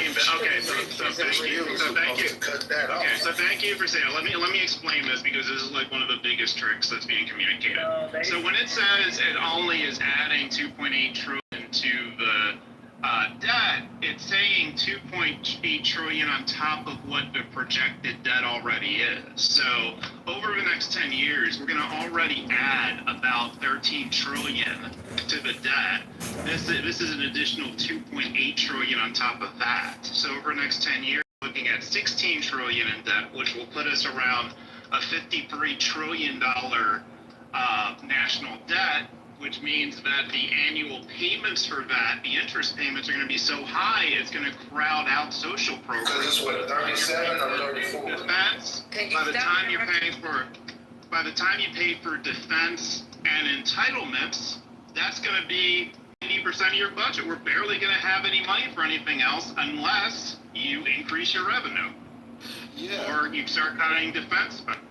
explain that. Okay, so thank you. So thank you. Okay, so thank you for saying it. Let me explain this because this is like one of the biggest tricks that's being communicated. So when it says it only is adding 2.8 trillion to the debt, it's saying 2.8 trillion on top of what the projected debt already is. So over the next 10 years, we're going to already add about 13 trillion to the debt. This is an additional 2.8 trillion on top of that. So over the next 10 years, we're looking at 16 trillion in debt, which will put us around a $53 trillion national debt, which means that the annual payments for that, the interest payments, are going to be so high, it's going to crowd out social programs. Because it's what, 37 or 34? Defense. By the time you pay for defense and entitlements, that's going to be 80% of your budget. We're barely going to have any money for anything else unless you increase your revenue. Yeah. Or you start cutting defense spending.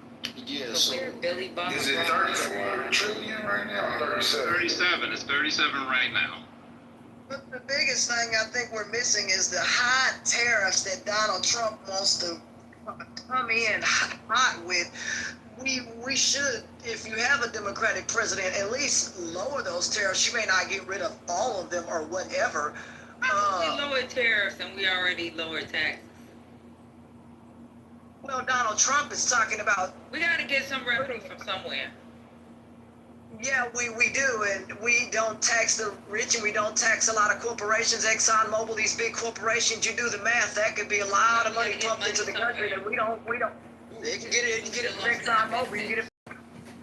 Yeah, so is it 34 trillion right now or 37? 37. It's 37 right now. But the biggest thing I think we're missing is the high tariffs that Donald Trump wants to come in hot with. We should, if you have a Democratic president, at least lower those tariffs. You may not get rid of all of them or whatever. We lowered tariffs and we already lowered taxes. Well, Donald Trump is talking about... We got to get some revenue from somewhere. Yeah, we do, and we don't tax the rich, and we don't tax a lot of corporations, ExxonMobil, these big corporations. You do the math, that could be a lot of money pumped into the country that we don't. You can get it from ExxonMobil.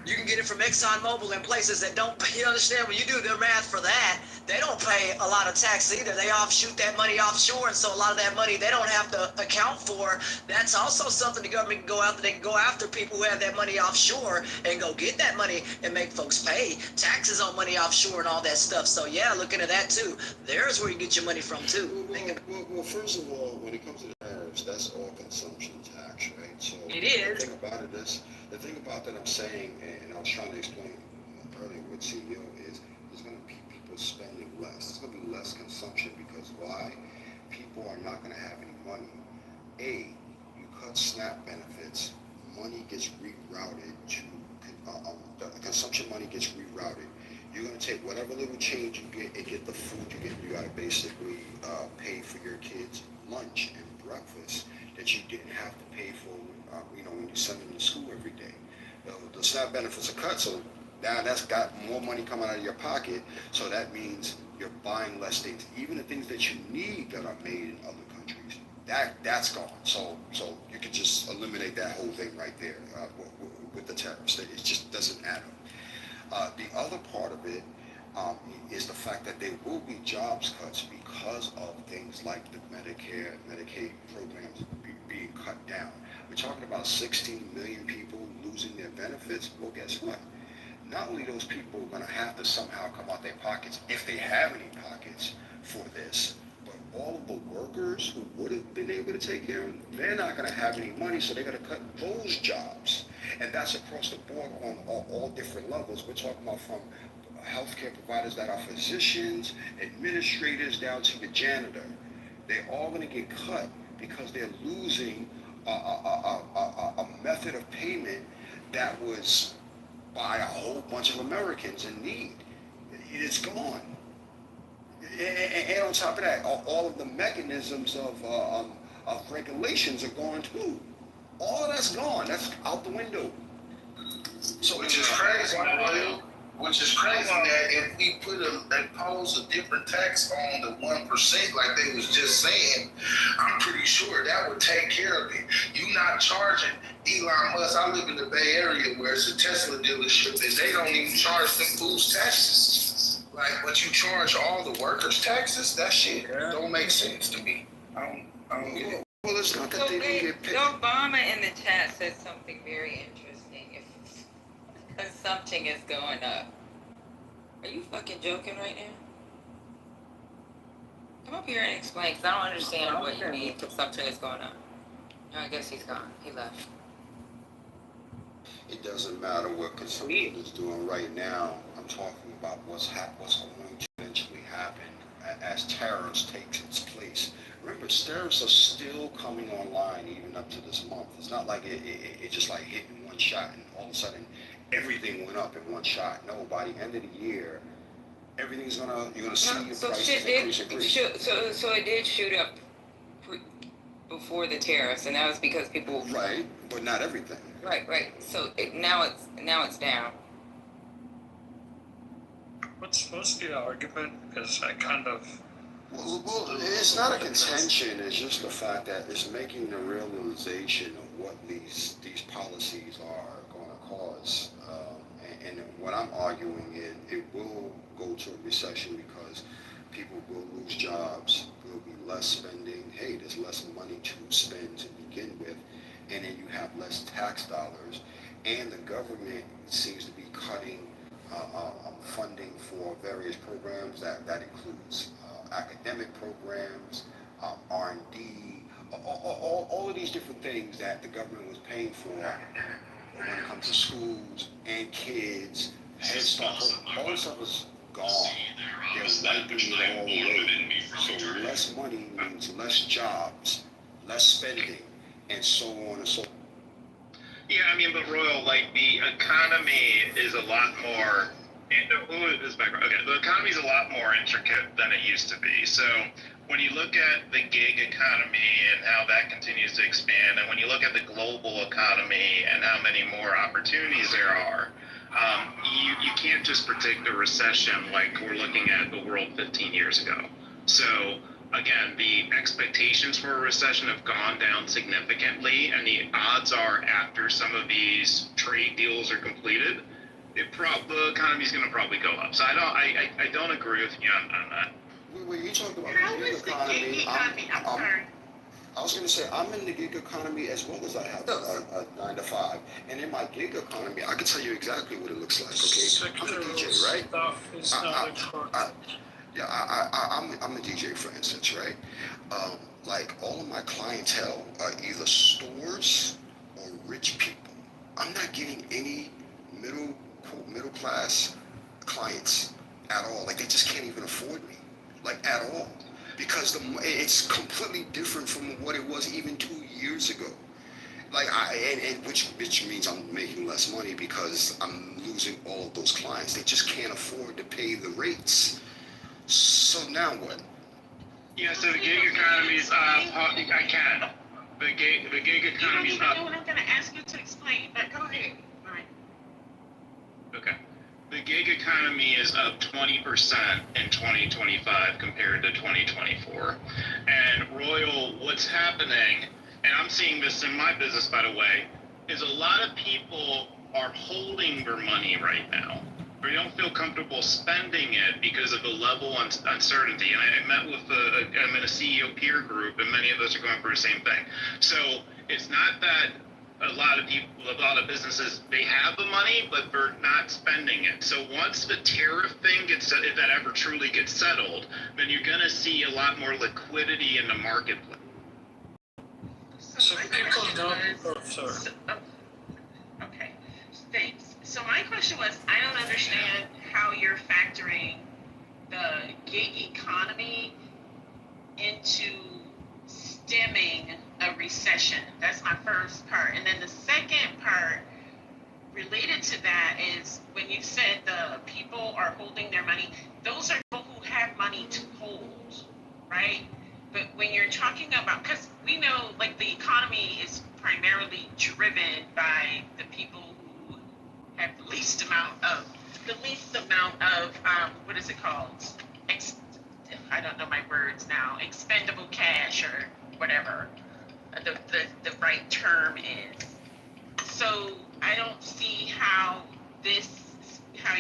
You can get it from ExxonMobil in places that don't pay. You understand? When you do the math for that, they don't pay a lot of tax either. They offshoot that money offshore, and so a lot of that money they don't have to account for. That's also something the government can go after. They can go after people who have that money offshore and go get that money and make folks pay taxes on money offshore and all that stuff. So yeah, look into that too. There's where you get your money from too. Well, first of all, when it comes to the tariffs, that's all consumption tax, right? So it is. The thing about that I'm saying, and I was trying to explain earlier with CEO, is there's going to be people spending less. There's going to be less consumption because why? People are not going to have any money. You cut SNAP benefits, money gets rerouted to, the consumption money gets rerouted. You're going to take whatever little change you get and get the food you get. You got to basically pay for your kids' lunch and breakfast that you didn't have to pay for when you send them to school every day. The SNAP benefits are cut, so now that's got more money coming out of your pocket, so that means you're buying less things. Even the things that you need that are made in other countries, that's gone. So you can just eliminate that whole thing right there with the tariffs. It just doesn't add up. The other part of it is the fact that there will be jobs cuts because of things like the Medicare and Medicaid programs being cut down. We're talking about 16 million people losing their benefits. Well, guess what? Not only those people are going to have to somehow come out their pockets, if they have any pockets for this, but all of the workers who would have been able to take care of them, they're not going to have any money, so they're going to cut those jobs. And that's across the board on all different levels. We're talking about from healthcare providers that are physicians, administrators, down to the janitor. They're all going to get cut because they're losing a method of payment that was by a whole bunch of Americans in need. It's gone. And on top of that, all of the mechanisms of regulations are gone too. All of that's gone. That's out the window. So which is crazy, Will. Which is crazy that if we impose a different tax on the 1%, like they was just saying, I'm pretty sure that would take care of it. You not charging Elon Musk. I live in the Bay Area where it's a Tesla dealership, and they don't even charge them fools taxes. Like, but you charge all the workers taxes? That shit don't make sense to me. I don't get it. Well, it's not that they don't get paid. Obama in the chat said something very interesting. Consumption is going up. Are you fucking joking right now? Come up here and explain, because I don't understand what you mean consumption is going up. No, I guess he's gone. He left. It doesn't matter what consumption is doing right now. I'm talking about what's going to eventually happen as tariffs takes its place. Remember, tariffs are still coming online even up to this month. It's not like it just like hit in one shot and all of a sudden everything went up in one shot. No, by the end of the year, you're gonna see the So prices shit did increase. so it did shoot up before the tariffs, and that was because people. Right, but not everything. Right. So now it's down. What's supposed to be the argument? Because I kind of. Well, it's not a contention. It's just the fact that it's making the realization of what these policies are going to cause. And what I'm arguing is it will go to a recession because people will lose jobs. There will be less spending. Hey, there's less money to spend to begin with, and then you have less tax dollars. And the government seems to be cutting funding for various programs that includes academic programs, R&D, all of these different things that the government was paying for when it comes to schools and kids, Head Start, all this stuff is gone. They're wiping it all away. So less money means less jobs, less spending, and so on and so forth. Yeah, I mean, but Royal, like, the economy is a lot more. Okay, the economy is a lot more intricate than it used to be. So when you look at the gig economy and how that continues to expand, and when you look at the global economy and how many more opportunities there are, you can't just predict a recession like we're looking at the world 15 years ago. So again, the expectations for a recession have gone down significantly, and the odds are after some of these trade deals are completed, the economy's going to probably go up. So I don't agree with you on that. When you talk about How the gig is the economy, gig economy? I'm sorry. I was going to say, I'm in the gig economy as well as I have a 9 to 5. And in my gig economy, I can tell you exactly what it looks like, okay? I'm a DJ, right? Stuff is not important. I'm a DJ, for instance, right? Like, all of my clientele are either stores or rich people. I'm not getting any middle class clients at all. Like, they just can't even afford me, like, at all, because it's completely different from what it was even 2 years ago. Like, which means I'm making less money because I'm losing all of those clients. They just can't afford to pay the rates. So now what? Yeah, so the gig economy is I can. The gig economy is You don't even know what I'm going to ask you to explain, but go ahead. All right. Okay. The gig economy is up 20% in 2025 compared to 2024. And Royal, what's happening, and I'm seeing this in my business, by the way, is a lot of people are holding their money right now. They don't feel comfortable spending it because of the level of uncertainty. And I met with I'm in a CEO peer group, and many of us are going through the same thing. So it's not that a lot of businesses, they have the money, but they're not spending it. So once the tariff thing if that ever truly gets settled, then you're going to see a lot more liquidity in the marketplace. So people don't. Sorry. Okay, thanks. So my question was, I don't understand how you're factoring the gig economy into stemming a recession. That's my first part. And then the second part related to that is when you said the people are holding their money, those are people who have money to hold, right? But when you're talking about, because we know like the economy is primarily driven by the people who have the least amount of what is it called? I don't know my words now. Expendable cash or whatever the right term is. So I don't see how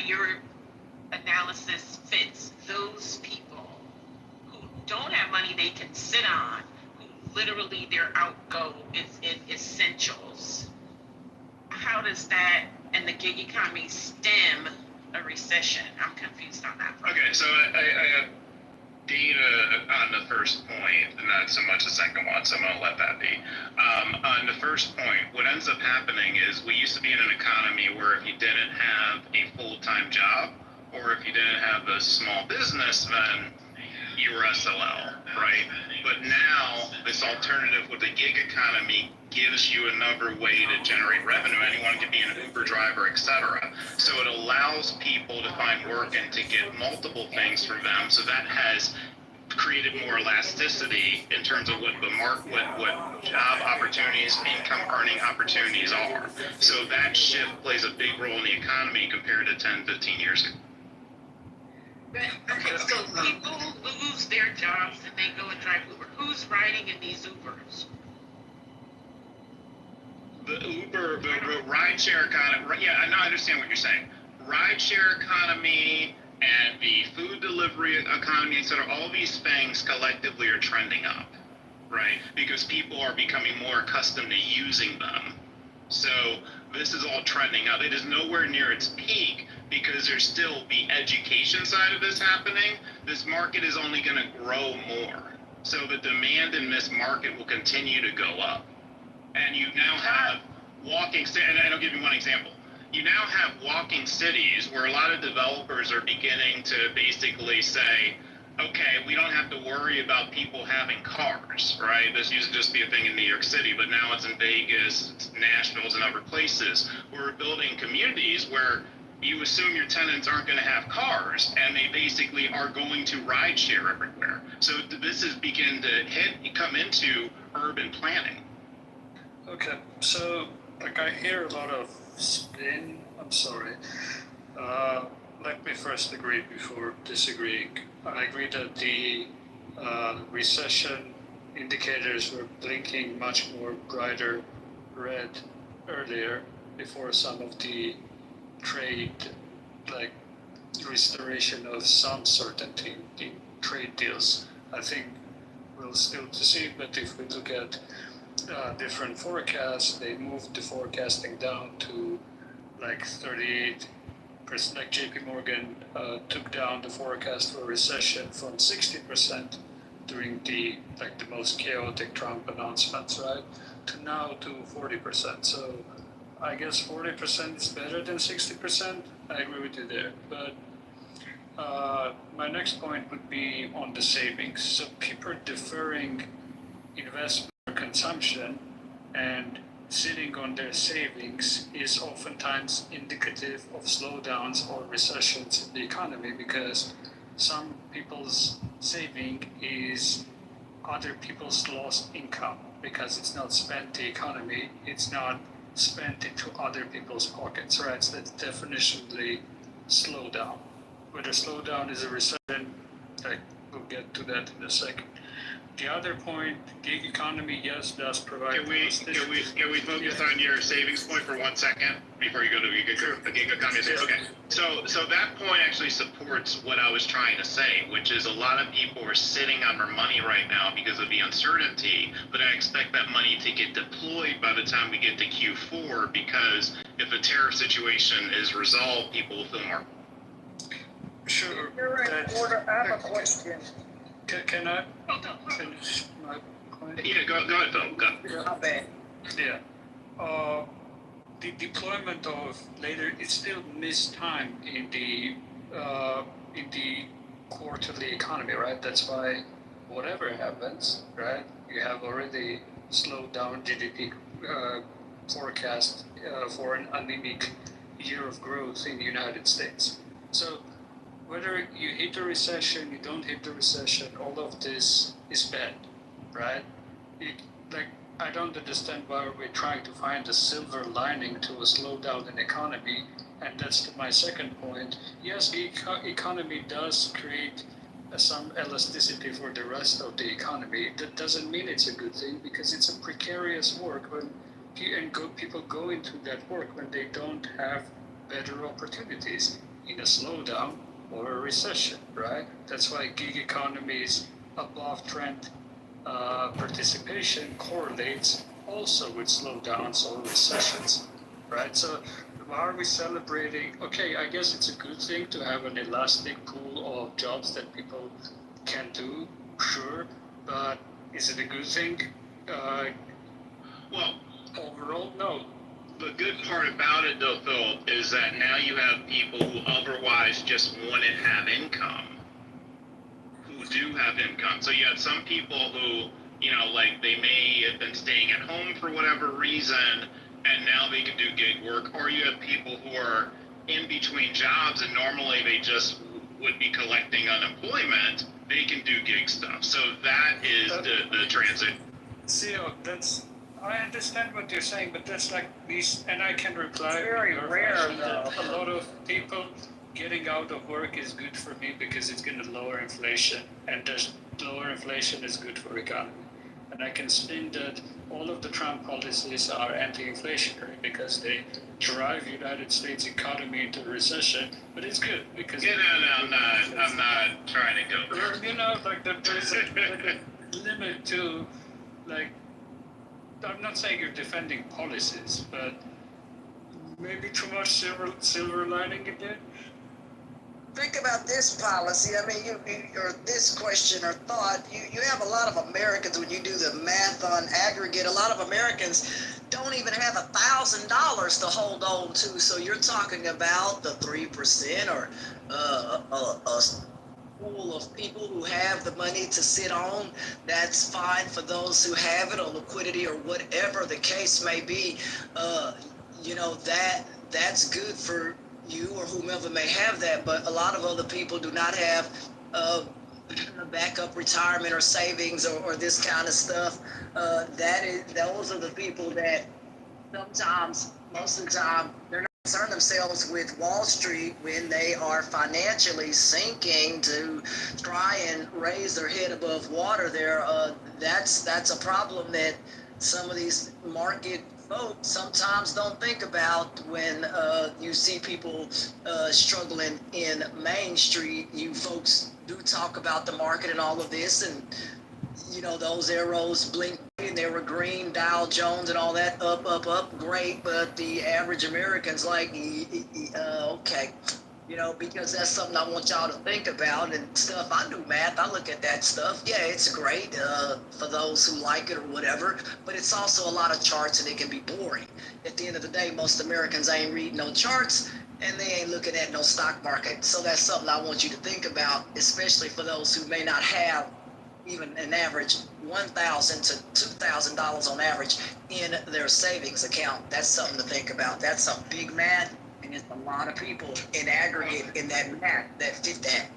your analysis fits those people who don't have money they can sit on, who literally their outgo is in essentials. How does that and the gig economy stem a recession? I'm confused on that part. Okay, so I have data on the first point, and not so much the second one, so I'm going to let that be. On the first point, what ends up happening is we used to be in an economy where if you didn't have a full-time job, or if you didn't have a small business, then you were SLL, right? But now this alternative with the gig economy gives you another way to generate revenue. Anyone can be an Uber driver, etc. So it allows people to find work and to get multiple things for them. So that has created more elasticity in terms of what the what job opportunities, income earning opportunities are. So that shift plays a big role in the economy compared to 10, 15 years ago. Okay, so people lose their jobs and they go and drive Uber. Who's riding in these Ubers? The Uber, the rideshare economy, yeah, I understand what you're saying. Rideshare economy and the food delivery economy, etc., all these things collectively are trending up, right? Because people are becoming more accustomed to using them. So this is all trending up. It is nowhere near its peak because there's still the education side of this happening. This market is only going to grow more. So the demand in this market will continue to go up. And you now have walking, and I'll give you one example. You now have walking cities where a lot of developers are beginning to basically say, okay, we don't have to worry about people having cars, right? This used to just be a thing in New York City, but now it's in Vegas, it's Nashville, and other places. We're building communities where you assume your tenants aren't going to have cars, and they basically are going to ride share everywhere. So this is beginning to come into urban planning. Okay, so like I hear a lot of spin. I'm sorry. Let me first agree before disagreeing. I agree that the recession indicators were blinking much more brighter red earlier before some of the trade, like restoration of some certainty in trade deals. I think we'll still to see, but if we look at different forecasts, they moved the forecasting down to like 38%. Like JP Morgan took down the forecast for recession from 60% during the most chaotic Trump announcements, right, to now to 40%. So I guess 40% is better than 60%. I agree with you there. But my next point would be on the savings. So people deferring investment or consumption and sitting on their savings is oftentimes indicative of slowdowns or recessions in the economy, because some people's saving is other people's lost income because it's not spent the economy, it's not spent into other people's pockets, right? So that's definitionally slowdown. Whether slowdown is a recession, we'll get to that in a second. The other point, gig economy, yes, does provide. Can we focus on your savings point for 1 second before you go to the gig economy? Yeah. Okay. So that point actually supports what I was trying to say, which is a lot of people are sitting on their money right now because of the uncertainty, but I expect that money to get deployed by the time we get to Q4, because if the tariff situation is resolved, people will feel more. Sure. You're in order. I have a question. Can I finish my point? Yeah, go ahead, Phil. Go. My bad. Yeah. The deployment of later, it's still missed time in the quarterly economy, right? That's why whatever happens, right, you have already slowed down GDP forecast for an anemic year of growth in the United States. So whether you hit a recession, you don't hit the recession, all of this is bad, right? I don't understand why we're trying to find a silver lining to a slowdown in the economy, and that's my second point. Yes, the economy does create some elasticity for the rest of the economy. That doesn't mean it's a good thing, because it's a precarious work when people go into that work when they don't have better opportunities in a slowdown or a recession, right? That's why gig economies above trend participation correlates also with slowdowns or recessions, right? So why are we celebrating? Okay, I guess it's a good thing to have an elastic pool of jobs that people can do, sure, but is it a good thing? Well, overall, no. the good part about it, though, Phil, is that now you have people who otherwise just wouldn't have income, who do have income. So you have some people who, you know, like they may have been staying at home for whatever reason, and now they can do gig work. Or you have people who are in between jobs, and normally they just would be collecting unemployment. They can do gig stuff. So that is the transit. CEO, I understand what you're saying, but that's like these, and I can reply. It's very with your rare, version though. that a lot of people getting out of work is good for me because it's going to lower inflation, and lower inflation is good for economy. And I can spin that all of the Trump policies are anti-inflationary because they drive United States economy into recession, but it's good because I'm not trying to go there. you know, like there's a limit to, like, I'm not saying you're defending policies, but maybe too much silver lining in there. Think about this policy. I mean, or this question or thought. You have a lot of Americans, when you do the math on aggregate, a lot of Americans don't even have $1,000 to hold on to. So you're talking about the 3% or a pool of people who have the money to sit on. That's fine for those who have it, or liquidity, or whatever the case may be. You know, that's good for you or whomever may have that, but a lot of other people do not have backup retirement or savings or this kind of stuff. Those are the people that sometimes, most of the time, they're not concerned themselves with Wall Street when they are financially sinking to try and raise their head above water. That's a problem that some of these market folks sometimes don't think about when you see people struggling in Main Street. You folks do talk about the market and all of this, and you know, those arrows blink and they were green, Dow Jones and all that, up, great, but the average American's like, okay. You know, because that's something I want y'all to think about and stuff. I do math. I look at that stuff. Yeah, it's great for those who like it or whatever, but it's also a lot of charts and it can be boring. At the end of the day, most Americans ain't reading no charts and they ain't looking at no stock market. So that's something I want you to think about, especially for those who may not have even an average $1,000 to $2,000 on average in their savings account. That's something to think about. That's some big math. And it's a lot of people in aggregate in that math that fit that.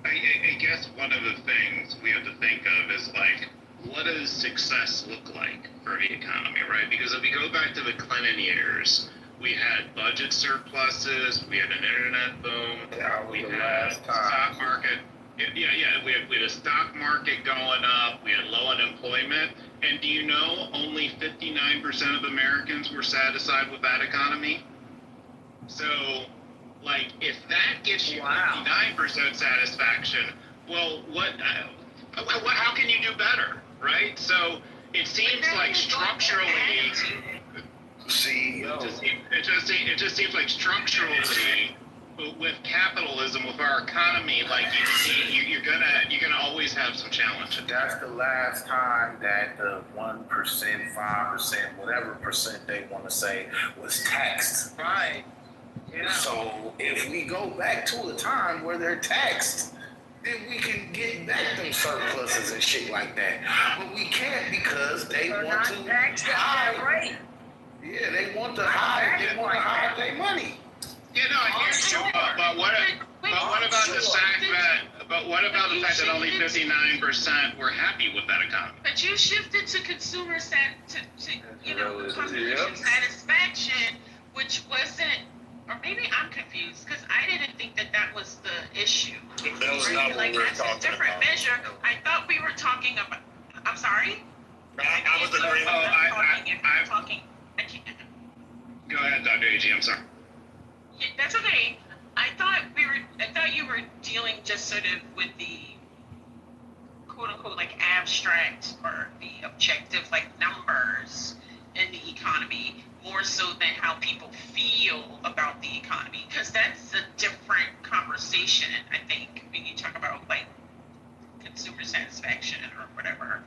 I guess one of the things we have to think of is, like, what does success look like for the economy, right? Because if we go back to the Clinton years, we had budget surpluses, we had an internet boom, we had stock market. Yeah, we had a stock market going up, we had low unemployment, and do you know only 59% of Americans were satisfied with that economy? So, like, if that gets you 59% satisfaction, well, how can you do better, right? So it seems like structurally, it just seems like structurally, with capitalism, with our economy, like you're gonna always have some challenges. That's the last time that the 1%, 5%, whatever percent they want to say was taxed. Right. Yeah. So if we go back to a time where they're taxed, then we can get back them surpluses and shit like that. But we can't because they want to hide. Right. Yeah, they want to hide. They want to hide their money. Yeah, no, I hear you. But what about the fact that only 59% were happy with that economy? But you shifted to consumer satisfaction, which wasn't. Or maybe I'm confused because I didn't think that was the issue. That was not what we were talking about. That's a different measure. I thought we were talking about. I'm sorry. I was agreeing. I can't. Go ahead, Dr. AG. I'm sorry. Yeah, that's okay. I thought you were dealing just sort of with the quote unquote like abstract or the objective like numbers in the economy, more so than how people feel about the economy, because that's a different conversation, I think, when you talk about like consumer satisfaction or whatever.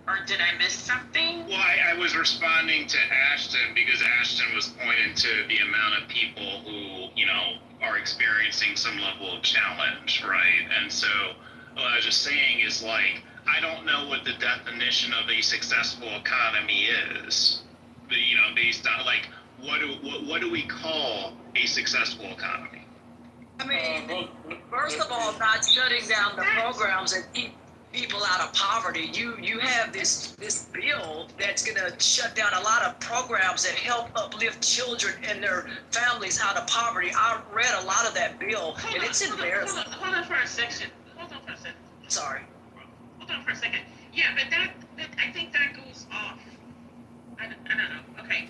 Or did I miss something? Well, I was responding to Ashton because Ashton was pointing to the amount of people who, you know, are experiencing some level of challenge, right? And so what I was just saying is like, I don't know what the definition of a successful economy is. You know, based on like, what do we call a successful economy? I mean, Well, first of all, not shutting down the programs that keep people out of poverty. You have this bill that's gonna shut down a lot of programs that help uplift children and their families out of poverty. I read a lot of that bill, and it's embarrassing. Hold on for a second. Hold on for a second. Sorry. Hold on for a second. Yeah, but that I think that goes off. I don't know. Okay.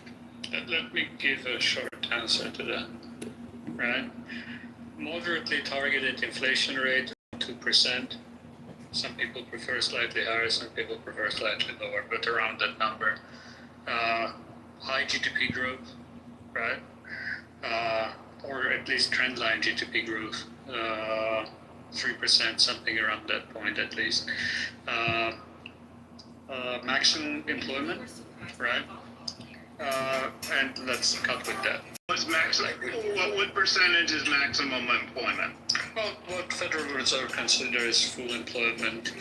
let me give a short answer to that. Right? Moderately targeted inflation rate 2%. Some people prefer slightly higher, some people prefer slightly lower, but around that number. High GDP growth, right? Or at least trendline GDP growth, 3%, something around that point at least. Maximum employment, right? And let's cut with that. What's maximum? What percentage is maximum employment? Well, what Federal Reserve considers full employment,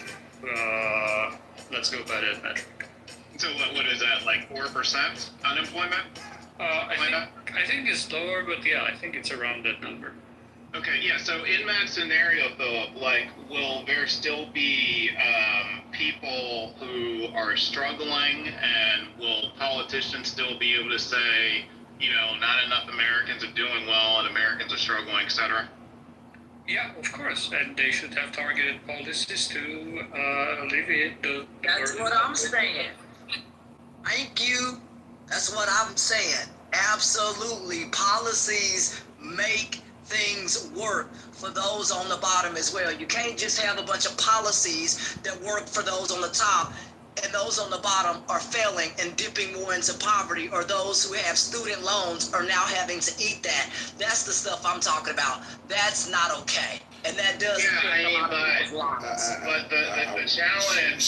let's go by that metric. So what is that, like 4% unemployment? I think it's lower, but yeah, I think it's around that number. Okay, yeah, so in that scenario, Philip, like, will there still be people who are struggling, and will politicians still be able to say, you know, not enough Americans are doing well and Americans are struggling, etc.? Yeah, of course, and they should have targeted policies to alleviate the That's burden. what I'm saying. Thank you. That's what I'm saying. Absolutely. Policies make things work for those on the bottom as well. You can't just have a bunch of policies that work for those on the top and those on the bottom are failing and dipping more into poverty, or those who have student loans are now having to eat that. That's the stuff I'm talking about. That's not okay. And that does affect a lot of people's lives. But the challenge...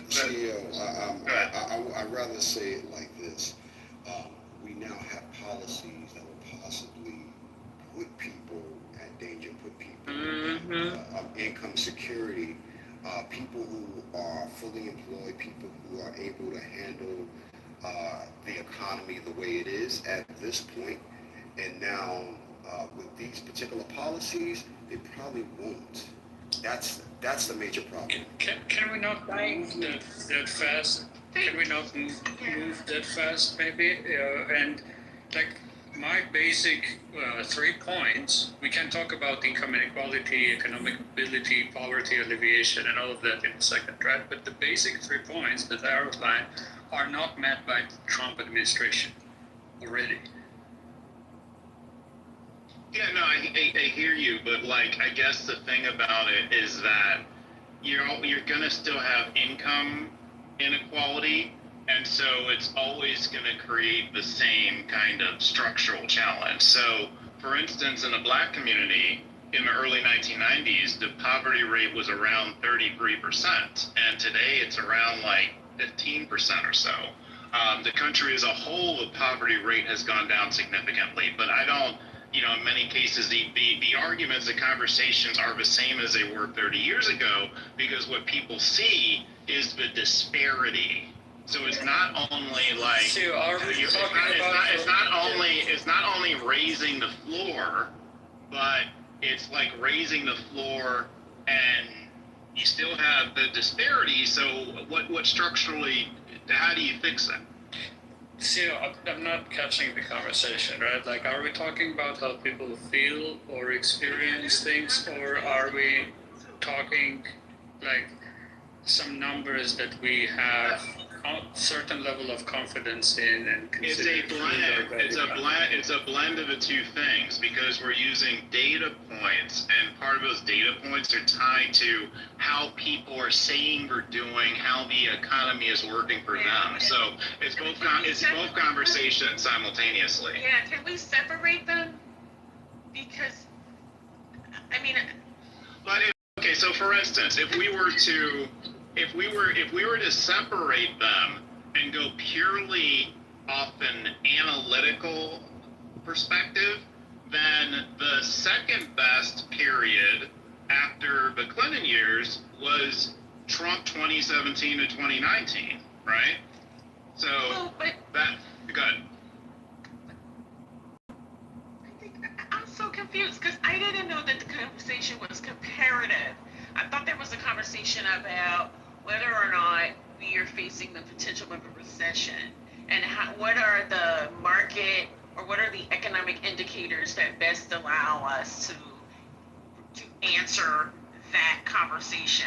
CEO, I'd rather say it like this. We now have policies that will possibly put people at danger, put people at income security, people who are fully employed, people who are able to handle the economy the way it is at this point. And now with these particular policies, they probably won't. That's the major problem. Can we not move that fast? Can we not move that fast, maybe? And like my basic 3 points, we can talk about income inequality, economic mobility, poverty alleviation, and all of that in a second, right? But the basic 3 points that I outlined are not met by the Trump administration already. Yeah, no, I hear you, but like, I guess the thing about it is that you're gonna still have income inequality, and so it's always gonna create the same kind of structural challenge. So, for instance, in the Black community in the early 1990s, the poverty rate was around 33%, and today it's around like 15% or so. The country as a whole, the poverty rate has gone down significantly, but I don't. You know, in many cases, the arguments, the conversations are the same as they were 30 years ago, because what people see is the disparity. So it's not only like, So are we it's not only raising the floor, but it's like raising the floor and you still have the disparity. So what structurally, how do you fix that? See, I'm not catching the conversation, right? Like, are we talking about how people feel or experience things, or are we talking like some numbers that we have a certain level of confidence in and It's a blend. It's a blend of the two things, because we're using data points, and part of those data points are tied to how people are saying or doing, how the economy is working for them. So it's both conversations simultaneously. Yeah, can we separate them? Because, I mean, But okay, so for instance, if we were to separate them and go purely off an analytical perspective, then the second best period after the Clinton years was Trump 2017 to 2019, right? So Well, but that good. I'm so confused because I didn't know that the conversation was comparative. I thought there was a conversation about whether or not we are facing the potential of a recession and what are the market or what are the economic indicators that best allow us to answer that conversation,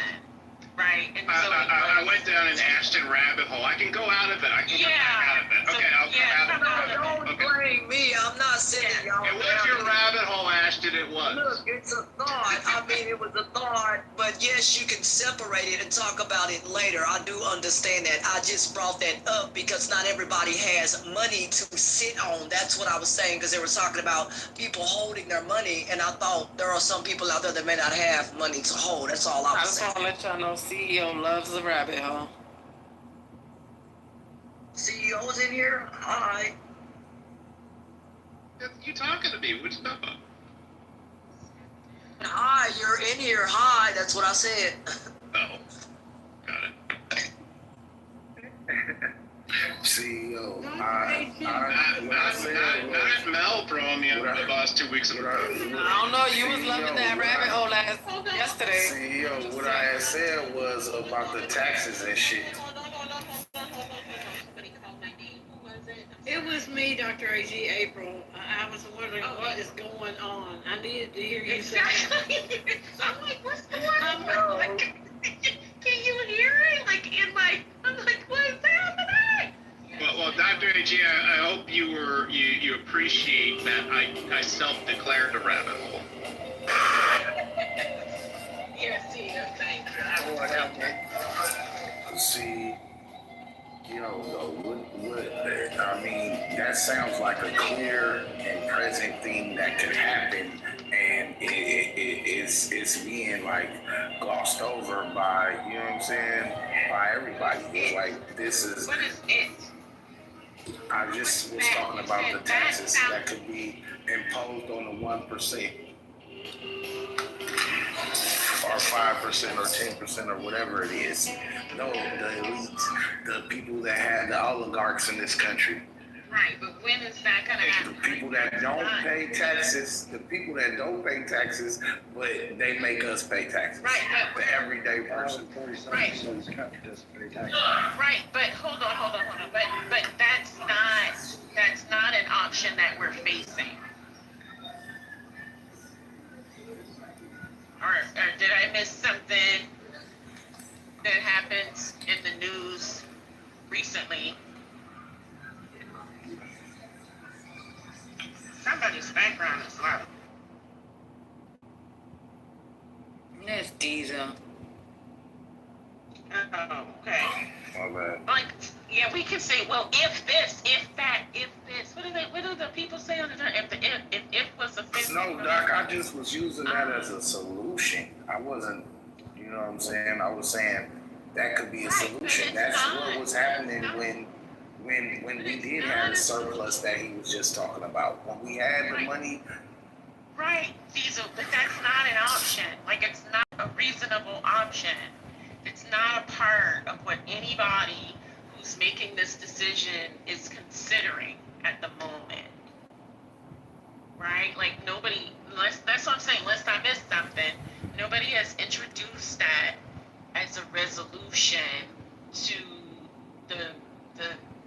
right? And so I went down an Ashton rabbit hole. I can go out of it. I can get back out of it. So, Okay, I'll come out of it. Don't Okay. blame me. I'm not sending y'all. It was your rabbit hole, Ashton. It was. Look, it's a thought. I mean, it was a thought, but yes, you can separate it and talk about it later. I do understand that. I just brought that up because not everybody has money to sit on. That's what I was saying, because they were talking about people holding their money, and I thought there are some people out there that may not have money to hold. That's all I I was just saying. want to let y'all know CEO loves the rabbit hole. CEO's in here? Hi. You talking to me? What's up? Hi, you're in here. Hi, that's what I said. Oh, got it. CEO, Not Mel throwing me under the bus 2 weeks ago. I don't know. You was loving that rabbit hole yesterday. CEO, what I had said was about the taxes and shit. Somebody called my name. Who was it? It was me, Dr. A.G. April. I was wondering what is going on. I needed to hear you say that. Exactly. I'm like, what's going on? Like, can you hear it? Like in my, I'm like, what is happening? Well, Dr. AG, I hope you appreciate that I self-declared a rabbit hole. Yes, yes, thank you. See, I mean, that sounds like a clear and present thing that could happen, and it's being like glossed over by, you know what I'm saying, by everybody. It's like, this is, What is it? I just was talking about the taxes that could be imposed on the 1%. Or 5% or 10% or whatever it is. No, the elites, the people that have the oligarchs in this country. Right, but when is that gonna happen? The people that don't pay taxes, but they make us pay taxes. Right, but The everyday person. right. Right, but hold on. But that's not an option that we're facing. Or did I miss something that happened in the news recently? Somebody's background is loud. That's Diesel. Oh, okay. My bad. Like, yeah, we can say, well, if this, if that, if this. What do the people say on the time? If was offensive. No, Doc, I just was using that as a solution. I wasn't, you know what I'm saying? I was saying that could be a solution. That's what was happening when we did have the surplus that he was just talking about. When we had the money. Right, Diesel, but that's not an option. Like, it's not a reasonable option. It's not a part of what anybody who's making this decision is considering at the moment. Right? Like, nobody, that's what I'm saying, unless I missed something, nobody has introduced that as a resolution to